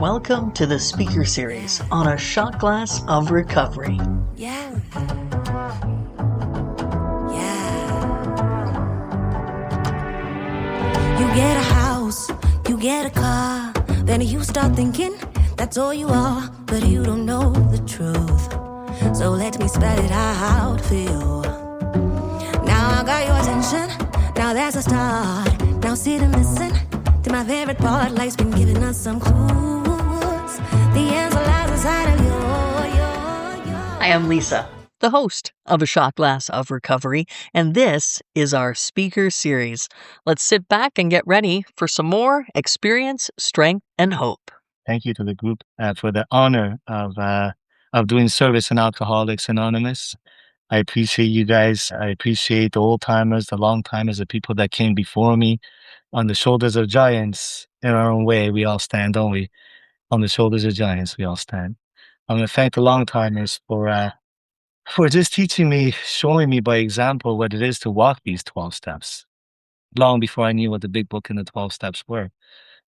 Welcome to the speaker series on a shot glass of recovery. Yeah. Yeah. You get a house, you get a car, then you start thinking that's all you are, but you don't know the truth. So let me spell it out for you. Now I got your attention, now there's a start. Now sit and listen to my favorite part. Life's been giving us some clues. The answer lies inside of you. I am Lisa, the host of A Shot Glass of Recovery, and this is our speaker series. Let's sit back and get ready for some more experience, strength, and hope. Thank you to the group for the honor of doing service in Alcoholics Anonymous. I appreciate you guys. I appreciate the old timers, the long timers, the people that came before me. On the shoulders of giants, in our own way, we all stand, don't we? On the shoulders of giants, we all stand. I'm going to thank the long timers for just teaching me, showing me by example what it is to walk these 12 steps. Long before I knew what the big book and the 12 steps were.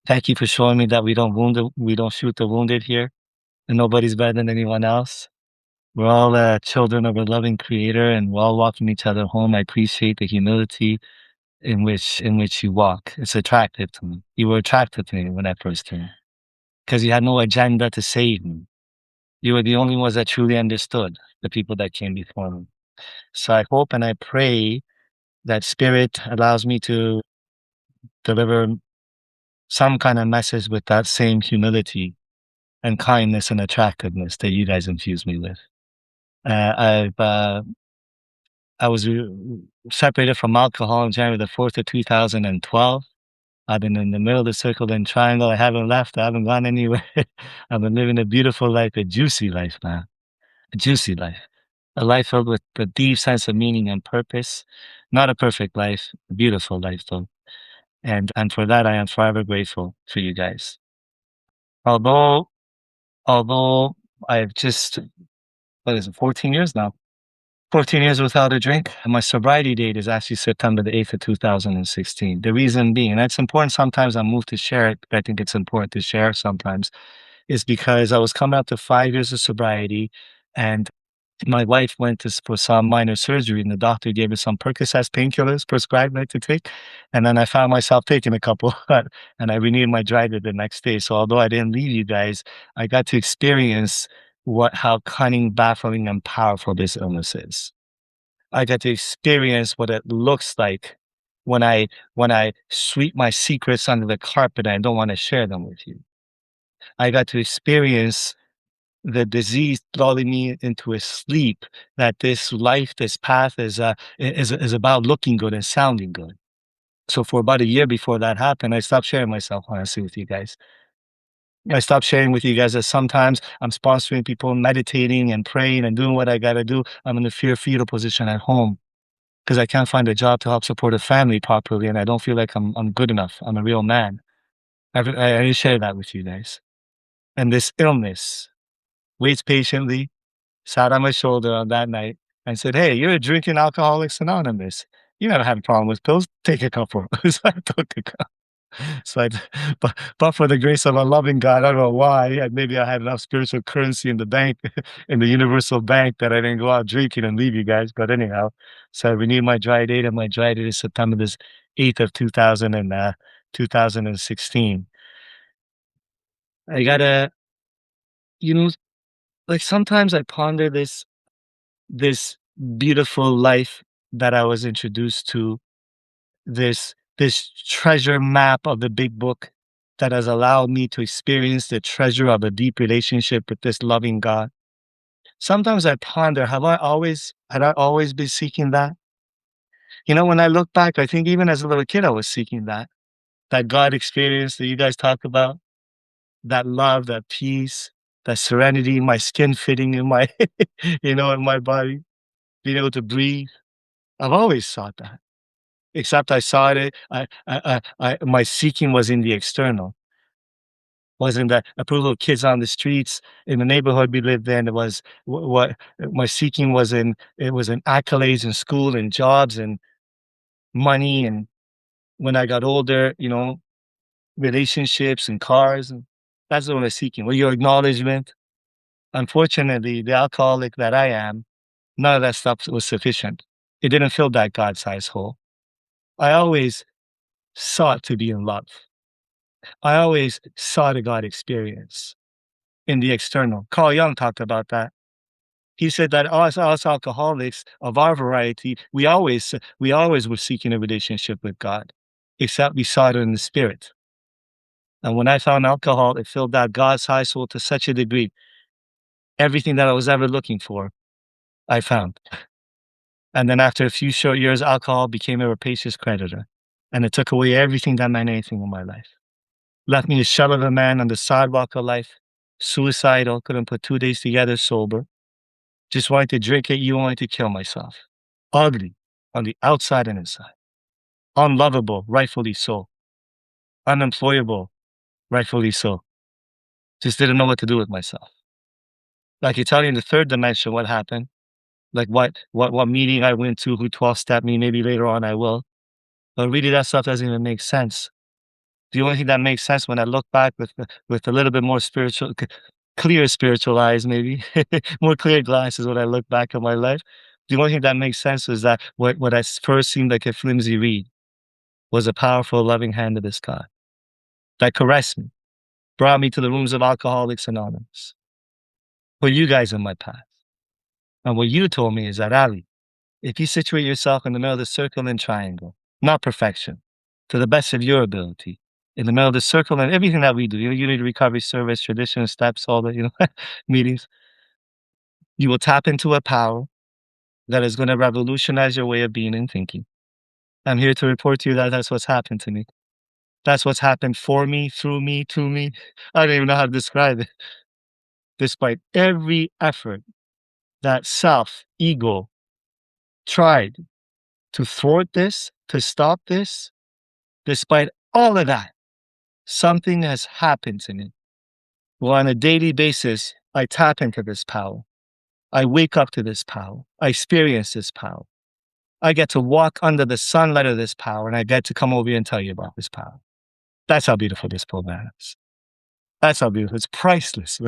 Thank you for showing me that we don't shoot the wounded here, and nobody's better than anyone else. We're all children of a loving Creator, and we're all walking each other home. I appreciate the humility in which you walk. It's attractive to me. You were attractive to me when I first came, because you had no agenda to save me. You were the only ones that truly understood the people that came before me. So I hope and I pray that Spirit allows me to deliver some kind of message with that same humility and kindness and attractiveness that you guys infuse me with. I was separated from alcohol on January the 4th of 2012. I've been in the middle of the circle and triangle. I haven't left. I haven't gone anywhere. I've been living a beautiful life, a juicy life, man. A juicy life. A life filled with a deep sense of meaning and purpose. Not a perfect life, a beautiful life, though. And for that, I am forever grateful for you guys. Although I've just, 14 years now? 14 years without a drink. And my sobriety date is actually September the 8th of 2016. The reason being, and it's important sometimes I'm moved to share it, but I think it's important to share sometimes, is because I was coming up to 5 years of sobriety, and my wife went for some minor surgery, and the doctor gave her some Percocet painkillers prescribed me to take. And then I found myself taking a couple, and I renewed my dry day the next day. So although I didn't leave you guys, I got to experience how cunning, baffling, and powerful this illness is. I got to experience what it looks like when I sweep my secrets under the carpet and I don't want to share them with you. I got to experience the disease lulling me into a sleep, that this life, this path is about looking good and sounding good. So for about a year before that happened, I stopped sharing myself honestly with you guys. I stopped sharing with you guys that sometimes I'm sponsoring people, meditating and praying and doing what I got to do. I'm in a fetal position at home because I can't find a job to help support a family properly, and I don't feel like I'm good enough. I'm a real man. I didn't share that with you guys. And this illness waits patiently, sat on my shoulder on that night and said, "Hey, you're a drinking Alcoholics Anonymous. You never had a problem with pills. Take a couple." So I took a couple. So but for the grace of a loving God, I don't know why. Maybe I had enough spiritual currency in the bank, in the universal bank, that I didn't go out drinking and leave you guys. But anyhow, so I renewed my dry date, and my dry date is September this 8th of 2016. I gotta, you know, like sometimes I ponder this beautiful life that I was introduced to, this treasure map of the big book that has allowed me to experience the treasure of a deep relationship with this loving God. Sometimes I ponder, had I always been seeking that? When I look back, I think even as a little kid, I was seeking that God experience that you guys talk about, that love, that peace, that serenity, my skin fitting in my, in my body, being able to breathe. I've always sought that. Except I saw it, my seeking was in the external. Wasn't the approval of kids on the streets in the neighborhood we lived in. It was what my seeking was in. It was in accolades in school and jobs and money. And when I got older, relationships and cars. That's what I was seeking. Well, your acknowledgement. Unfortunately, the alcoholic that I am, none of that stuff was sufficient. It didn't fill that God-sized hole. I always sought to be in love. I always sought a God experience in the external. Carl Jung talked about that. He said that us alcoholics of our variety, we always were seeking a relationship with God, except we sought it in the spirit. And when I found alcohol, it filled that God's high soul to such a degree. Everything that I was ever looking for, I found. And then after a few short years, alcohol became a rapacious creditor. And it took away everything that meant anything in my life. Left me a shell of a man on the sidewalk of life, suicidal, couldn't put 2 days together sober. Just wanted to drink it, you wanted to kill myself. Ugly on the outside and inside. Unlovable, rightfully so. Unemployable, rightfully so. Just didn't know what to do with myself. I could tell you in the third dimension what happened, like what meeting I went to, who 12-stepped me, maybe later on I will. But really that stuff doesn't even make sense. The only thing that makes sense when I look back with a little bit more clear spiritual eyes, maybe more clear glasses when I look back at my life. The only thing that makes sense is that what first seemed like a flimsy reed was a powerful, loving hand of this God that caressed me, brought me to the rooms of Alcoholics Anonymous, put you guys in my path. And what you told me is that, Ali, if you situate yourself in the middle of the circle and triangle, not perfection, to the best of your ability, in the middle of the circle and everything that we do, unity recovery service, tradition, steps, all the, meetings, you will tap into a power that is going to revolutionize your way of being and thinking. I'm here to report to you that that's what's happened to me. That's what's happened for me, through me, to me. I don't even know how to describe it. Despite every effort that self, ego, tried to thwart this, to stop this, despite all of that, something has happened to me. Well, on a daily basis, I tap into this power. I wake up to this power. I experience this power. I get to walk under the sunlight of this power, and I get to come over here and tell you about this power. That's how beautiful this program is. That's how beautiful. It's priceless.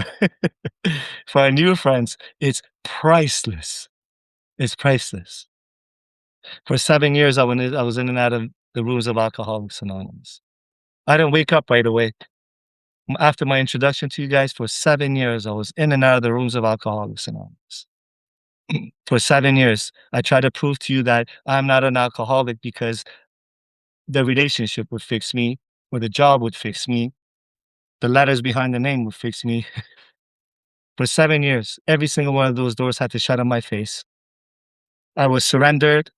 For our new friends, it's priceless. It's priceless. For 7 years, I was in and out of the rooms of Alcoholics Anonymous. I didn't wake up right away. After my introduction to you guys, for 7 years, I was in and out of the rooms of Alcoholics Anonymous. For 7 years, I tried to prove to you that I'm not an alcoholic because the relationship would fix me, or the job would fix me, the letters behind the name would fix me. For 7 years, every single one of those doors had to shut on my face. I was surrendered,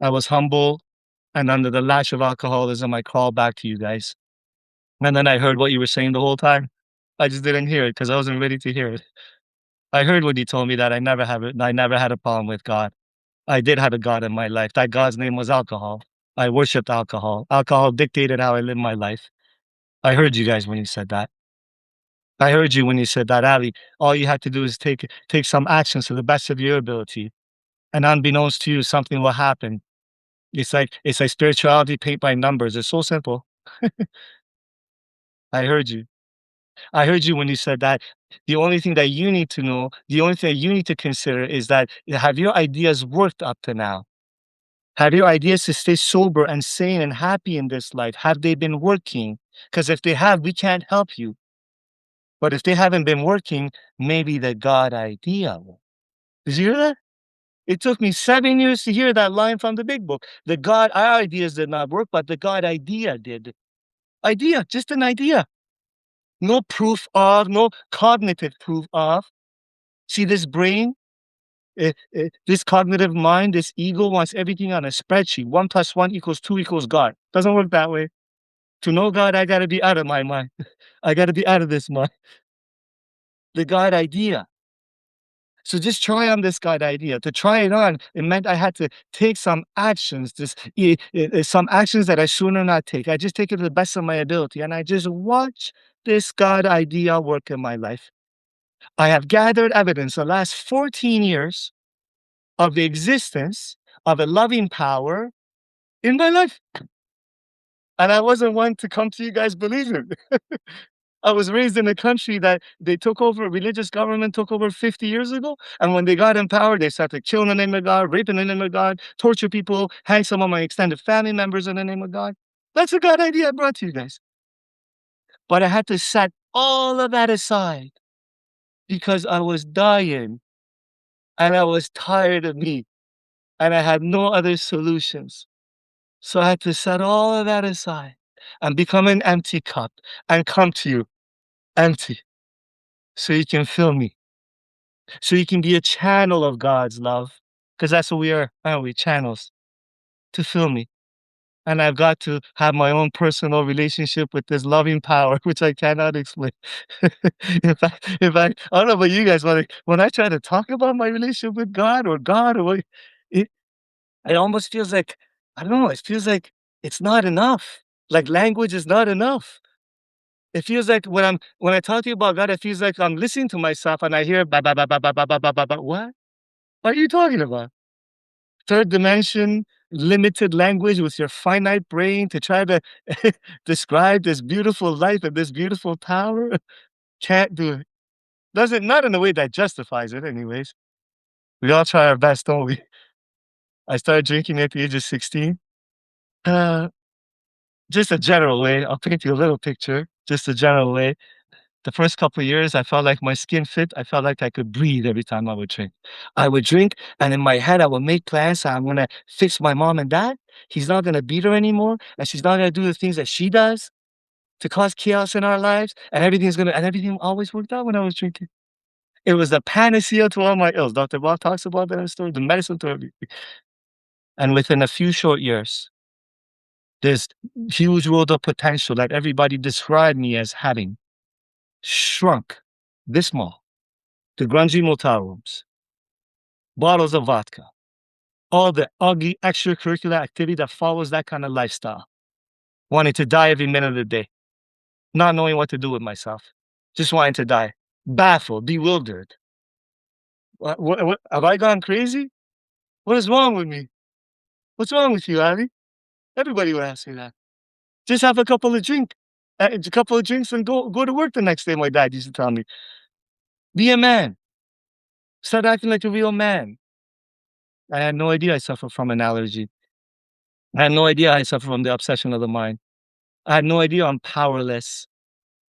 I was humble, and under the lash of alcoholism, I crawled back to you guys. And then I heard what you were saying the whole time. I just didn't hear it because I wasn't ready to hear it. I heard when you told me that I never had a problem with God. I did have a God in my life. That God's name was alcohol. I worshiped alcohol. Alcohol dictated how I lived my life. I heard you guys when you said that. I heard you when you said that, Ali. All you had to do is take some actions to the best of your ability, and unbeknownst to you, something will happen. It's like spirituality paint by numbers. It's so simple. I heard you. I heard you when you said that the only thing that you need to know, the only thing that you need to consider is that have your ideas worked up to now? Have your ideas to stay sober and sane and happy in this life, have they been working? Because if they have, we can't help you. But if they haven't been working, maybe the God idea will. Did you hear that? It took me 7 years to hear that line from the big book. Our ideas did not work, but the God idea did. Idea, just an idea. No proof of, no cognitive proof of. See, this brain, this cognitive mind, this ego wants everything on a spreadsheet. 1+1 = 2 = God. Doesn't work that way. To know God, I got to be out of my mind. I got to be out of this mind. The God idea. So just try on this God idea. To try it on, it meant I had to take some actions, some actions that I sooner not take. I just take it to the best of my ability, and I just watch this God idea work in my life. I have gathered evidence the last 14 years of the existence of a loving power in my life. And I wasn't one to come to you guys believing it. I was raised in a country that they took over, religious government took over 50 years ago. And when they got in power, they started killing in the name of God, raping in the name of God, torture people, hang some of my extended family members in the name of God. That's a God idea I brought to you guys. But I had to set all of that aside because I was dying and I was tired of me and I had no other solutions. So I had to set all of that aside and become an empty cup and come to you empty so you can fill me, so you can be a channel of God's love. Because that's what we are, aren't we? Channels to fill me. And I've got to have my own personal relationship with this loving power, which I cannot explain. I don't know about you guys, but when I try to talk about my relationship with God, or what, it, it almost feels like, I don't know, it feels like it's not enough. Like language is not enough. It feels like when I talk to you about God, it feels like I'm listening to myself and I hear ba ba ba ba ba ba ba ba ba ba. What are you talking about? Third dimension, limited language with your finite brain to try to describe this beautiful life and this beautiful power. Can't do it. Doesn't, not in a way that justifies it, anyways. We all try our best, don't we? I started drinking at the age of 16. Uh, just a general way. I'll paint you a little picture. Just a general way. The first couple of years, I felt like my skin fit. I felt like I could breathe every time I would drink. I would drink, and in my head, I would make plans. I'm gonna fix my mom and dad. He's not gonna beat her anymore, and she's not gonna do the things that she does to cause chaos in our lives. And everything always worked out when I was drinking. It was the panacea to all my ills. Dr. Bob talks about that in the story, the medicine to everything. And within a few short years, this huge world of potential that everybody described me as having shrunk this small. The grungy motel rooms, bottles of vodka, all the ugly extracurricular activity that follows that kind of lifestyle. Wanting to die every minute of the day, not knowing what to do with myself, just wanting to die, baffled, bewildered. What have I gone crazy? What is wrong with me? What's wrong with you, Ali? Everybody would ask me that. Just have a couple of drinks and go to work the next day, my dad used to tell me. Be a man. Start acting like a real man. I had no idea I suffer from an allergy. I had no idea I suffer from the obsession of the mind. I had no idea I'm powerless.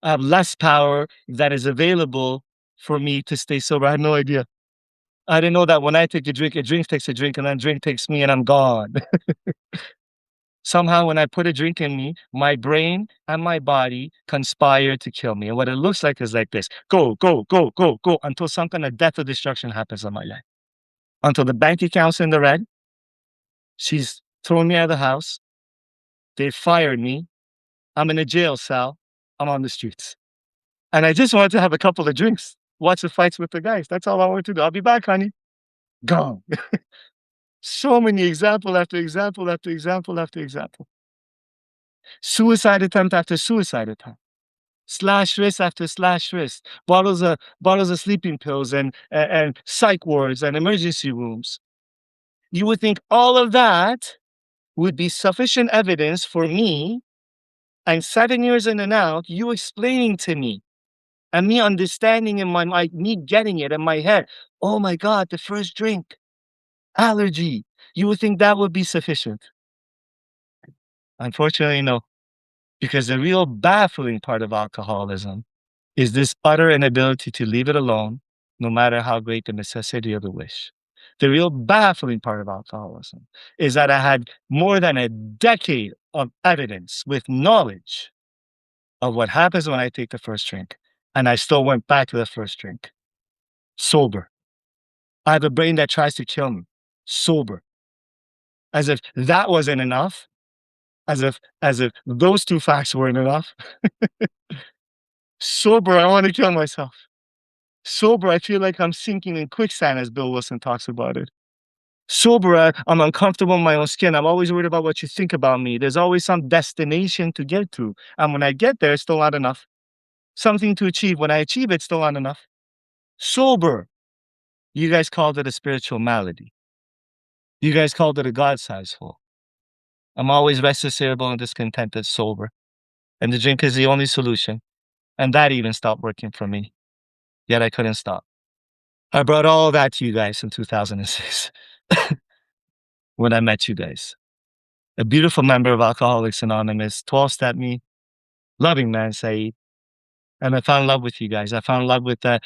I have less power that is available for me to stay sober. I had no idea. I didn't know that when I take a drink takes a drink, and then drink takes me, and I'm gone. Somehow, when I put a drink in me, my brain and my body conspire to kill me. And what it looks like is like this: go, go, go, go, go, until some kind of death or destruction happens in my life. Until the bank account's in the red, she's thrown me out of the house, they fired me, I'm in a jail cell, I'm on the streets. And I just wanted to have a couple of drinks, watch the fights with the guys. That's all I wanted to do. I'll be back, honey. Gone. So many example after example after example after example. Suicide attempt after suicide attempt. Slash wrist after slash wrist. Bottles of sleeping pills and psych wards and emergency rooms. You would think all of that would be sufficient evidence for me, and 7 years in and out, you explaining to me and me understanding in my mind, me getting it in my head. Oh my God, the first drink, allergy. You would think that would be sufficient. Unfortunately, no, because the real baffling part of alcoholism is this utter inability to leave it alone, no matter how great the necessity or the wish. The real baffling part of alcoholism is that I had more than a decade of evidence with knowledge of what happens when I take the first drink, and I still went back to the first drink, sober. I have a brain that tries to kill me, sober. As if that wasn't enough, as if those two facts weren't enough. Sober, I want to kill myself. Sober, I feel like I'm sinking in quicksand, as Bill Wilson talks about it. Sober, I'm uncomfortable in my own skin. I'm always worried about what you think about me. There's always some destination to get to. And when I get there, it's still not enough. Something to achieve. When I achieve it, it's still not enough. Sober, you guys called it a spiritual malady. You guys called it a God-sized hole. I'm always restless, irritable, and discontented sober. And the drink is the only solution. And that even stopped working for me, yet I couldn't stop. I brought all that to you guys in 2006 when I met you guys. A beautiful member of Alcoholics Anonymous, 12-step me, loving man, Saeed. And I found love with you guys. I found love with the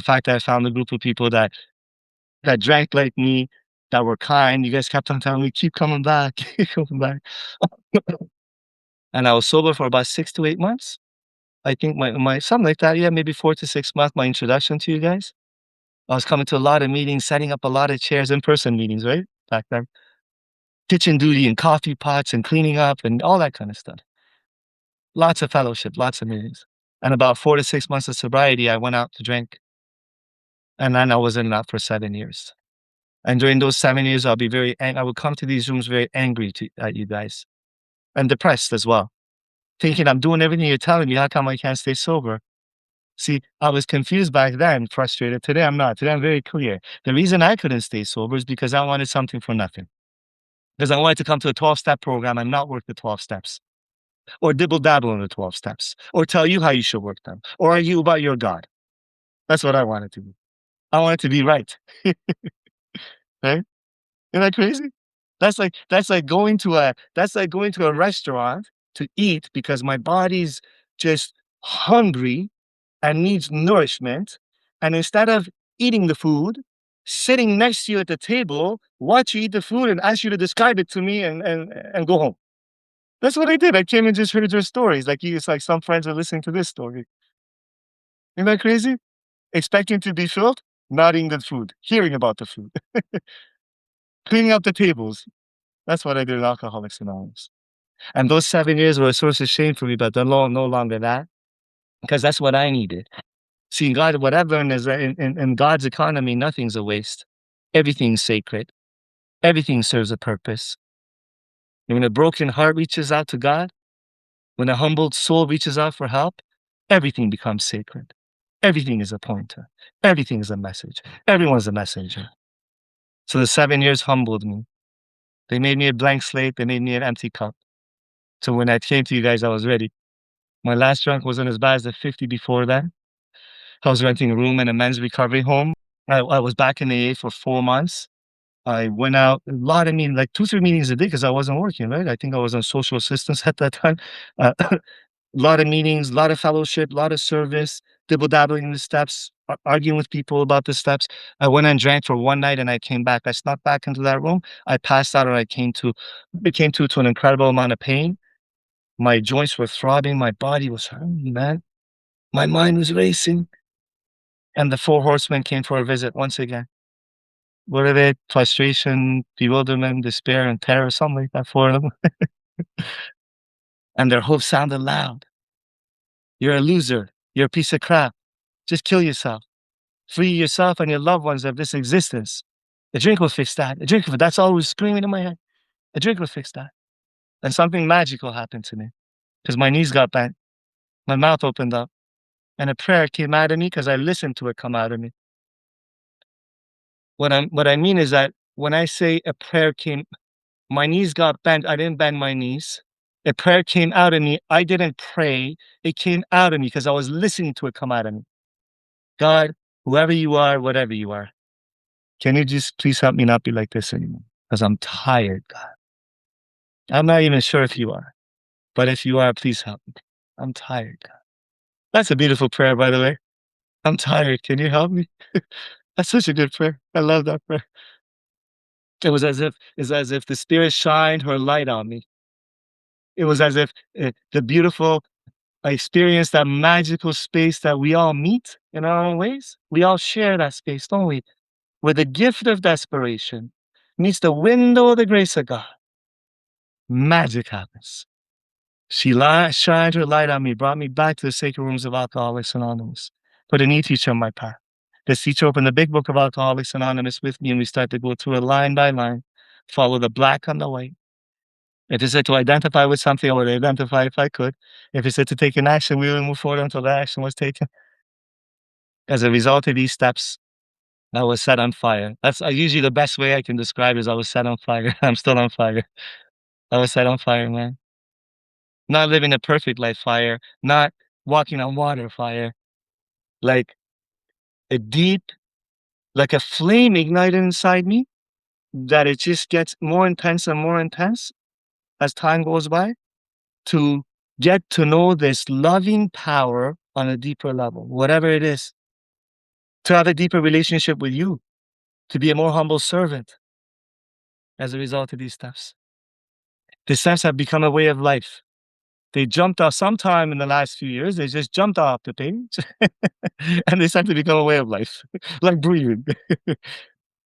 fact that I found a group of people that drank like me, that were kind. You guys kept on telling me, keep coming back, keep coming back. And I was sober for about 6 to 8 months. I think my something like that. Yeah, maybe 4 to 6 months. My introduction to you guys. I was coming to a lot of meetings, setting up a lot of chairs, in-person meetings, right? Back then. Kitchen duty and coffee pots and cleaning up and all that kind of stuff. Lots of fellowship, lots of meetings. And about 4 to 6 months of sobriety, I went out to drink. And then I was in that for 7 years. And during those 7 years, I would come to these rooms very angry at you guys and depressed as well, thinking I'm doing everything you're telling me. How come I can't stay sober? See, I was confused back then, frustrated. Today I'm not. Today I'm very clear. The reason I couldn't stay sober is because I wanted something for nothing. Because I wanted to come to a 12-step program and not work the 12 steps, or dibble dabble in the 12 steps, or tell you how you should work them, or argue about your God. That's what I wanted to do. I wanted to be right. Right? Isn't that crazy? That's like going to a restaurant to eat because my body's just hungry and needs nourishment. And instead of eating the food, sitting next to you at the table, watch you eat the food and ask you to describe it to me and go home. That's what I did. I came and just heard your stories. It's like some friends are listening to this story. Isn't that crazy? Expecting to be filled, not eating the food, hearing about the food, cleaning up the tables. That's what I did in Alcoholics Anonymous. And those 7 years were a source of shame for me, but they're no longer that, because that's what I needed. See, God, what I've learned is that in God's economy, nothing's a waste. Everything's sacred. Everything serves a purpose. And when a broken heart reaches out to God, when a humbled soul reaches out for help, everything becomes sacred. Everything is a pointer. Everything is a message. Everyone's a messenger. So the 7 years humbled me. They made me a blank slate. They made me an empty cup. So when I came to you guys, I was ready. My last drunk wasn't as bad as the 50 before that. I was renting a room in a men's recovery home. I was back in the AA for 4 months. I went out a lot of meetings, like 2, 3 meetings a day because I wasn't working, right? I think I was on social assistance at that time. A lot of meetings, a lot of fellowship, a lot of service, dibble dabbling in the steps, arguing with people about the steps. I went and drank for one night and I came back. I snuck back into that room. I passed out and to an incredible amount of pain. My joints were throbbing. My body was hurting, man. My mind was racing. And the 4 horsemen came for a visit once again. What are they? Frustration, bewilderment, despair, and terror, something like that, 4 of them. And their hopes sounded loud. You're a loser. You're a piece of crap. Just kill yourself. Free yourself and your loved ones of this existence. A drink will fix that. That's all was screaming in my head. A drink will fix that. And something magical happened to me because my knees got bent. My mouth opened up and a prayer came out of me because I listened to it come out of me. What I mean is that when I say a prayer came, my knees got bent. I didn't bend my knees. A prayer came out of me. I didn't pray. It came out of me because I was listening to it come out of me. God, whoever you are, whatever you are, can you just please help me not be like this anymore? Because I'm tired, God. I'm not even sure if you are, but if you are, please help me. I'm tired, God. That's a beautiful prayer, by the way. I'm tired. Can you help me? That's such a good prayer. I love that prayer. It's as if the Spirit shined her light on me. It was as if the beautiful, I experienced that magical space that we all meet in our own ways. We all share that space, don't we? Where the gift of desperation meets the window of the grace of God. Magic happens. She shined her light on me, brought me back to the sacred rooms of Alcoholics Anonymous, put a new teacher on my path. This teacher opened the big book of Alcoholics Anonymous with me, and we started to go through it line by line, follow the black on the white. If it said to identify with something, I would identify if I could. If it said to take an action, we would move forward until the action was taken. As a result of these steps, I was set on fire. That's usually the best way I can describe it is I was set on fire. I'm still on fire. I was set on fire, man. Not living a perfect life fire, not walking on water, fire, like a deep, like a flame ignited inside me that it just gets more intense and more intense as time goes by to get to know this loving power on a deeper level, whatever it is, to have a deeper relationship with you, to be a more humble servant as a result of these steps. The steps have become a way of life. They jumped off sometime in the last few years, they just jumped off the page and they started to become a way of life, like breathing.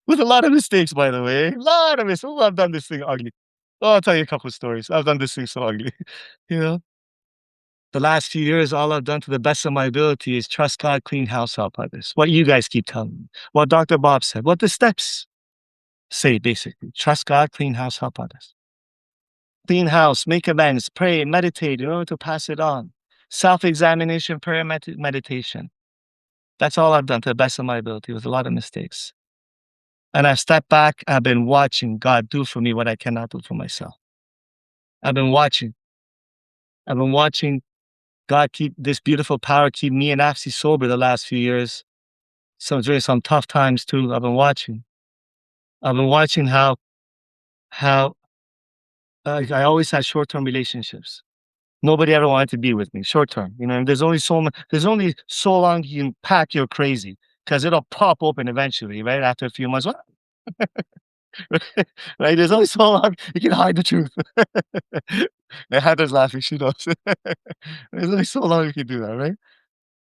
With a lot of mistakes, by the way. A lot of mistakes. Oh, I've done this thing ugly. Oh, I'll tell you a couple of stories. I've done this thing so ugly. You know, the last few years, all I've done to the best of my ability is trust God, clean house, help others. What you guys keep telling me, what Dr. Bob said, what the steps say, basically. Trust God, clean house, help others. Clean house, make amends, pray, meditate in order to pass it on. Self-examination, prayer, meditation. That's all I've done to the best of my ability with a lot of mistakes. And I've stepped back. I've been watching God do for me what I cannot do for myself. I've been watching. I've been watching God keep this beautiful power, keep me and Afsi sober the last few years. So during some tough times too, I've been watching. I've been watching how I always had short-term relationships. Nobody ever wanted to be with me, short-term. You know, there's only so long you can pack your crazy because it'll pop open eventually, right? After a few months. Right? There's only so long you can hide the truth. And Heather's laughing, she knows. There's only so long you can do that, right?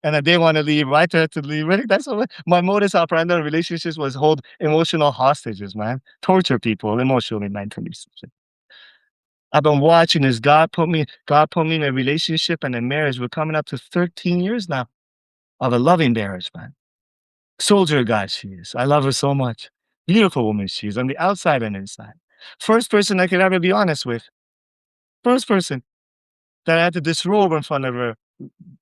And I didn't want to leave, right? To leave, right? That's what my modus operandi in relationships was hold emotional hostages, man. Torture people emotionally, mentally. I've been watching as God put me in a relationship and a marriage. We're coming up to 13 years now of a loving marriage, man. Soldier of God she is. I love her so much. Beautiful woman she is on the outside and inside. First person I could ever be honest with. First person that I had to disrobe in front of her,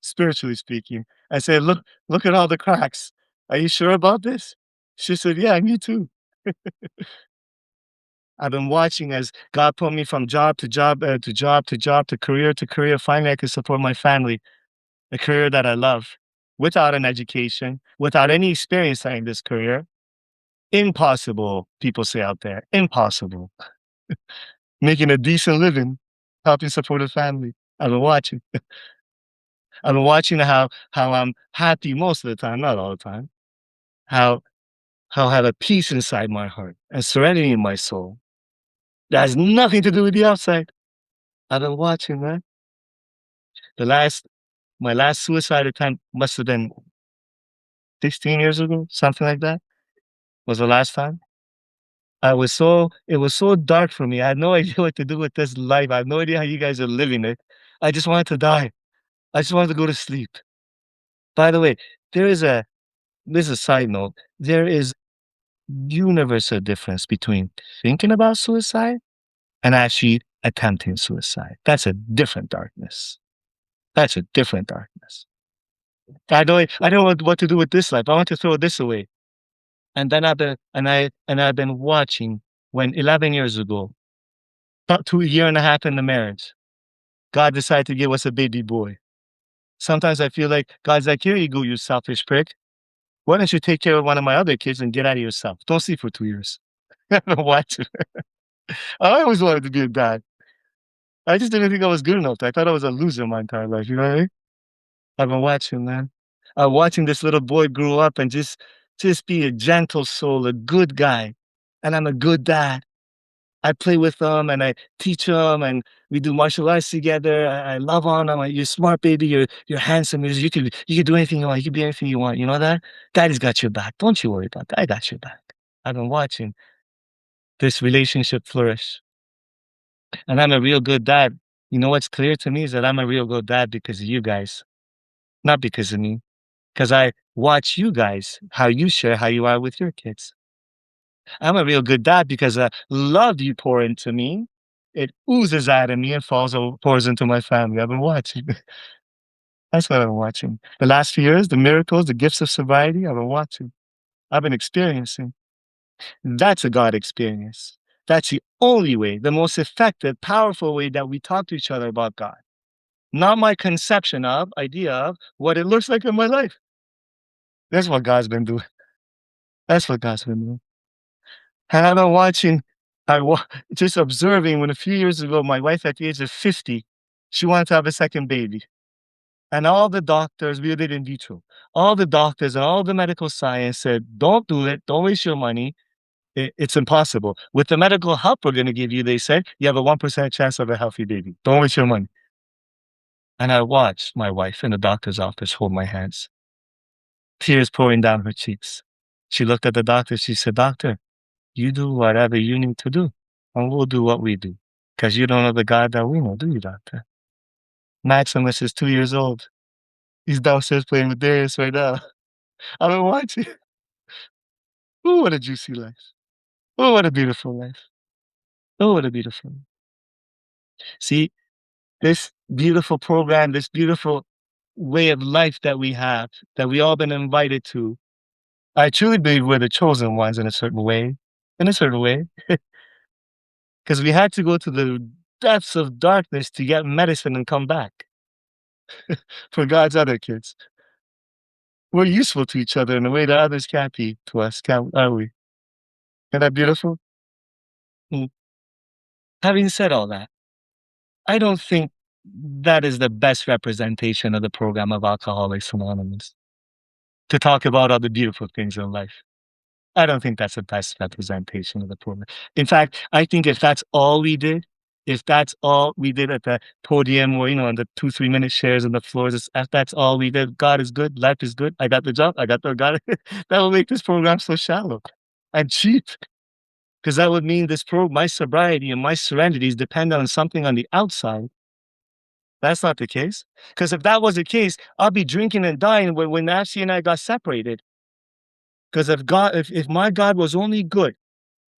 spiritually speaking, and say, look at all the cracks. Are you sure about this? She said, yeah, me too. I've been watching as God put me from job to job, to job to job, to career to career. Finally, I could support my family, a career that I love, without an education, without any experience in this career. Impossible, people say out there. Impossible. Making a decent living, helping support a family. I've been watching. I've been watching how I'm happy most of the time, not all the time. How I have a peace inside my heart and serenity in my soul. That has nothing to do with the outside. I've been watching, man. My last suicide attempt must have been 16 years ago, something like that. Was the last time. It was so dark for me. I had no idea what to do with this life. I have no idea how you guys are living it. I just wanted to die. I just wanted to go to sleep. By the way, there is a this is a side note. There is universal difference between thinking about suicide and actually attempting suicide. That's a different darkness. That's a different darkness. I don't know what to do with this life. I want to throw this away. And then I've been watching when 11 years ago, up to a year and a half in the marriage, God decided to give us a baby boy. Sometimes I feel like God's like, here you go, you selfish prick. Why don't you take care of one of my other kids and get out of yourself? Don't sleep for 2 years. What? I always wanted to be a dad. I just didn't think I was good enough. I thought I was a loser my entire life. You know what I mean? I've been watching, man. I'm watching this little boy grow up and just be a gentle soul, a good guy. And I'm a good dad. I play with him and I teach him and we do martial arts together. I love on him. You're smart, baby. You're handsome. You can do anything you want. You can be anything you want. You know that? Daddy's got your back. Don't you worry about that. I got your back. I've been watching this relationship flourish. And I'm a real good dad. You know what's clear to me is that I'm a real good dad because of you guys, not because of me. Because I watch you guys, how you share, how you are with your kids. I'm a real good dad because the love you pour into me, it oozes out of me and pours into my family. I've been watching. That's what I'm watching. The last few years, the miracles, the gifts of sobriety, I've been watching. I've been experiencing. That's a God experience. That's the only way, the most effective, powerful way that we talk to each other about God. not my conception of, idea of what it looks like in my life. That's what God's been doing. That's what God's been doing. And I've been watching, I wa just observing when a few years ago, my wife at the age of 50, she wanted to have a second baby. And all the doctors, we did in vitro. All the doctors and all the medical science said, don't do it. Don't waste your money. It's impossible. With the medical help we're going to give you, they said, you have a 1% chance of a healthy baby. Don't waste your money. And I watched my wife in the doctor's office hold my hands, tears pouring down her cheeks. She looked at the doctor. She said, Doctor, you do whatever you need to do, and we'll do what we do. Because you don't know the God that we know, do you, Doctor? Maximus is 2 years old. He's downstairs playing with Darius right now. I've been watching. Oh, what a juicy life. Oh, what a beautiful life. Oh, what a beautiful life. See, this beautiful program, this beautiful way of life that we have, that we all been invited to. I truly believe we're the chosen ones in a certain way, because we had to go to the depths of darkness to get medicine and come back for God's other kids. We're useful to each other in a way that others can't be to us, are we? Isn't that beautiful? Mm. Having said all that, I don't think that is the best representation of the program of Alcoholics Anonymous, to talk about all the beautiful things in life. I don't think that's the best representation of the program. In fact, I think if that's all we did at the podium or, in the 2, 3 minute shares on the floors, if that's all we did, God is good, life is good, I got the job, got it, that will make this program so shallow and cheap. Because that would mean my sobriety and my serenity is dependent on something on the outside. That's not the case. Because if that was the case, I'll be drinking and dying when Ashley and I got separated. Because if my God was only good,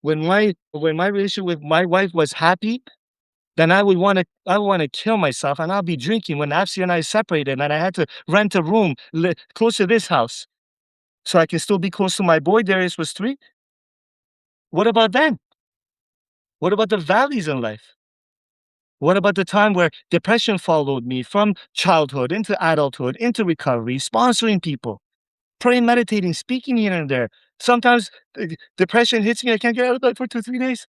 when my relationship with my wife was happy, then I would want to kill myself, and I'll be drinking when Ashley and I separated, and I had to rent a room close to this house, so I can still be close to my boy. Darius was 3. What about then? What about the valleys in life? What about the time where depression followed me from childhood into adulthood, into recovery, sponsoring people, praying, meditating, speaking here and there? Sometimes depression hits me. I can't get out of bed for 2, 3 days.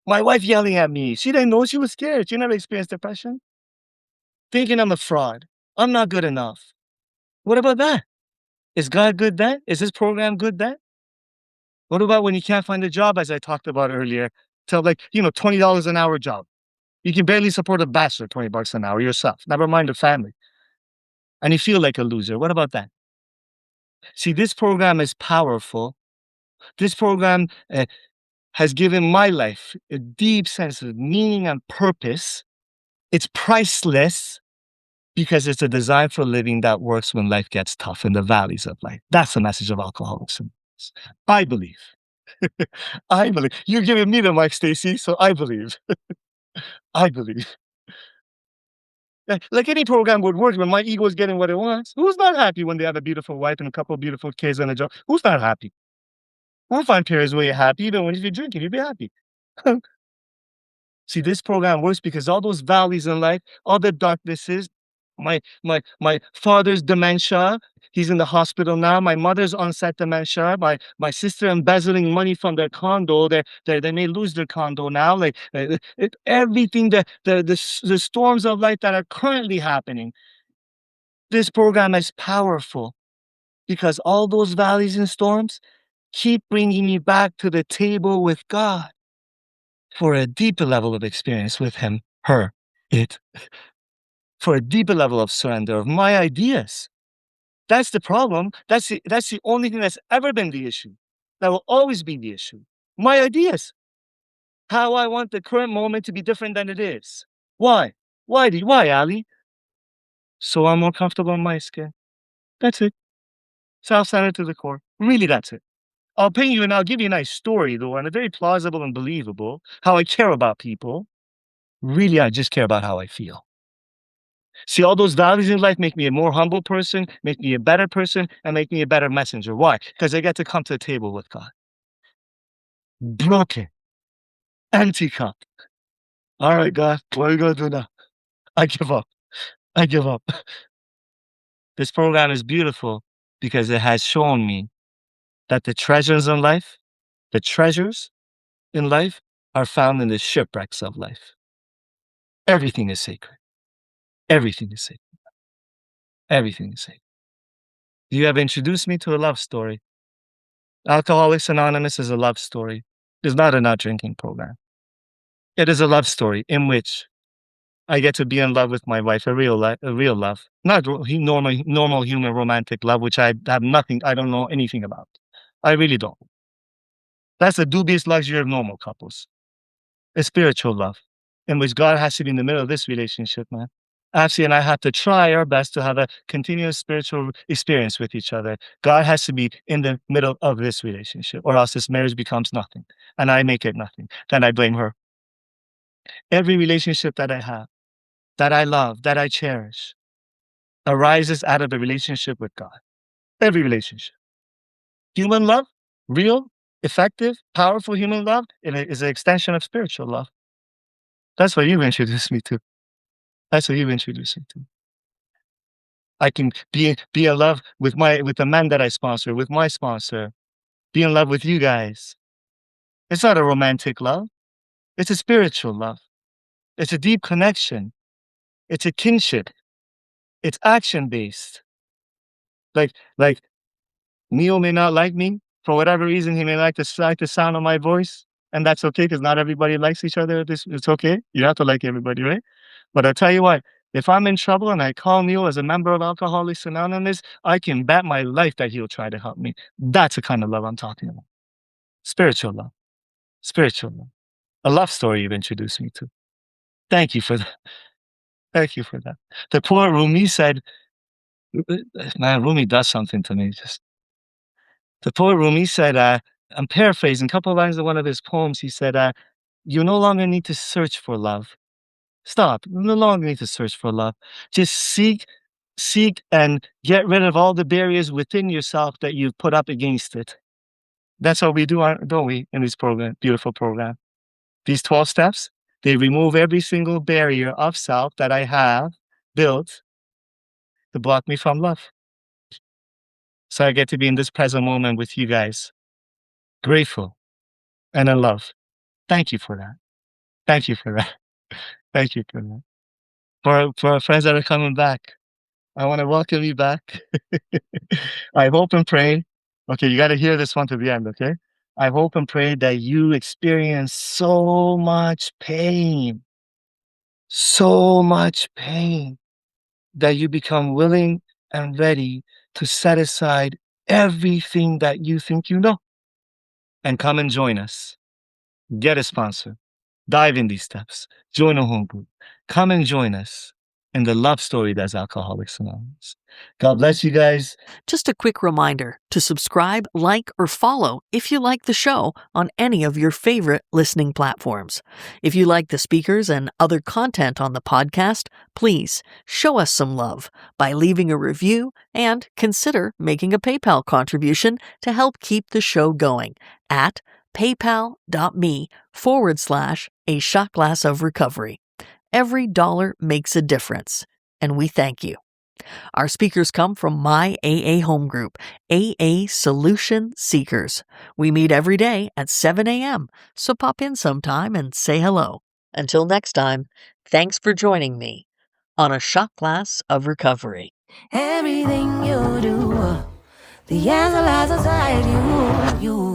My wife yelling at me. She didn't know. She was scared. She never experienced depression. Thinking I'm a fraud. I'm not good enough. What about that? Is God good then? Is this program good then? What about when you can't find a job, as I talked about earlier, to $20 an hour job? You can barely support a bachelor, $20 an hour yourself, never mind a family. And you feel like a loser. What about that? See, this program is powerful. This program has given my life a deep sense of meaning and purpose. It's priceless because it's a design for living that works when life gets tough in the valleys of life. That's the message of Alcoholics Anonymous. I believe. I believe. You're giving me the mic, Stacy, so I believe. I believe. Like any program would work when my ego is getting what it wants. Who's not happy when they have a beautiful wife and a couple of beautiful kids and a job? Who's not happy? We'll find periods where you're happy, even when if you're drinking, you'll be happy. See, this program works because all those valleys in life, all the darknesses, my father's dementia, he's in the hospital now. My mother's onset dementia. My sister embezzling money from their condo. They may lose their condo now. Like everything, the storms of life that are currently happening. This program is powerful because all those valleys and storms keep bringing me back to the table with God for a deeper level of experience with Him, her, it, for a deeper level of surrender of my ideas. That's the problem. That's the only thing that's ever been the issue. That will always be the issue. My ideas. How I want the current moment to be different than it is. Why? Why, Ali? So I'm more comfortable in my skin. That's it. Self-centered to the core. Really, that's it. I'll give you a nice story, though, and it's very plausible and believable, how I care about people. Really, I just care about how I feel. See, all those values in life make me a more humble person, make me a better person, and make me a better messenger. Why? Because I get to come to the table with God. Broken. Empty cup. All right, God, what are we going to do now? I give up. I give up. This program is beautiful because it has shown me that the treasures in life are found in the shipwrecks of life. Everything is sacred. Everything is sacred. Everything is sacred. You have introduced me to a love story. Alcoholics Anonymous is a love story. It's not a not drinking program. It is a love story in which I get to be in love with my wife, a real love, not normal human romantic love, which I have nothing, I don't know anything about. I really don't. That's the dubious luxury of normal couples. A spiritual love, in which God has to be in the middle of this relationship, man. Ashley and I have to try our best to have a continuous spiritual experience with each other. God has to be in the middle of this relationship, or else this marriage becomes nothing, and I make it nothing. Then I blame her. Every relationship that I have, that I love, that I cherish, arises out of a relationship with God. Every relationship. Human love, real, effective, powerful human love, is an extension of spiritual love. That's what you introduced me to. That's what you introduced me to. I can be in love with the men that I sponsor, with my sponsor, be in love with you guys. It's not a romantic love. It's a spiritual love. It's a deep connection. It's a kinship. It's action based. Like Neo may not like me for whatever reason. He may like the sound of my voice, and that's okay because not everybody likes each other. It's okay. You have to like everybody, right? But I'll tell you what. If I'm in trouble and I call Neil as a member of Alcoholics Anonymous, I can bet my life that he'll try to help me. That's the kind of love I'm talking about. Spiritual love. Spiritual love. A love story you've introduced me to. Thank you for that. Thank you for that. The poor Rumi said, man, Rumi does something to me. The poet Rumi said, I'm paraphrasing a couple of lines of one of his poems. He said, you no longer need to search for love. Stop. You no longer need to search for love. Just seek and get rid of all the barriers within yourself that you've put up against it. That's what we do, don't we, in this program, beautiful program. These 12 steps, they remove every single barrier of self that I have built to block me from love. So I get to be in this present moment with you guys, grateful and in love. Thank you for that. Thank you for that. Thank you for that. For our friends that are coming back, I want to welcome you back. I hope and pray. Okay, you got to hear this one to the end, okay? I hope and pray that you experience so much pain, that you become willing and ready to set aside everything that you think you know and come and join us. Get a sponsor. Dive in these steps. Join a home group. Come and join us in the love story that's Alcoholics Anonymous. God bless you guys. Just a quick reminder to subscribe, like, or follow if you like the show on any of your favorite listening platforms. If you like the speakers and other content on the podcast, please show us some love by leaving a review and consider making a PayPal contribution to help keep the show going at paypal.me/a shot glass of recovery. Every dollar makes a difference, and we thank you. Our speakers come from my AA home group, AA Solution Seekers. We meet every day at 7 a.m., so pop in sometime and say hello. Until next time, thanks for joining me on A Shot Glass of Recovery. Everything you do, the answer lies inside you.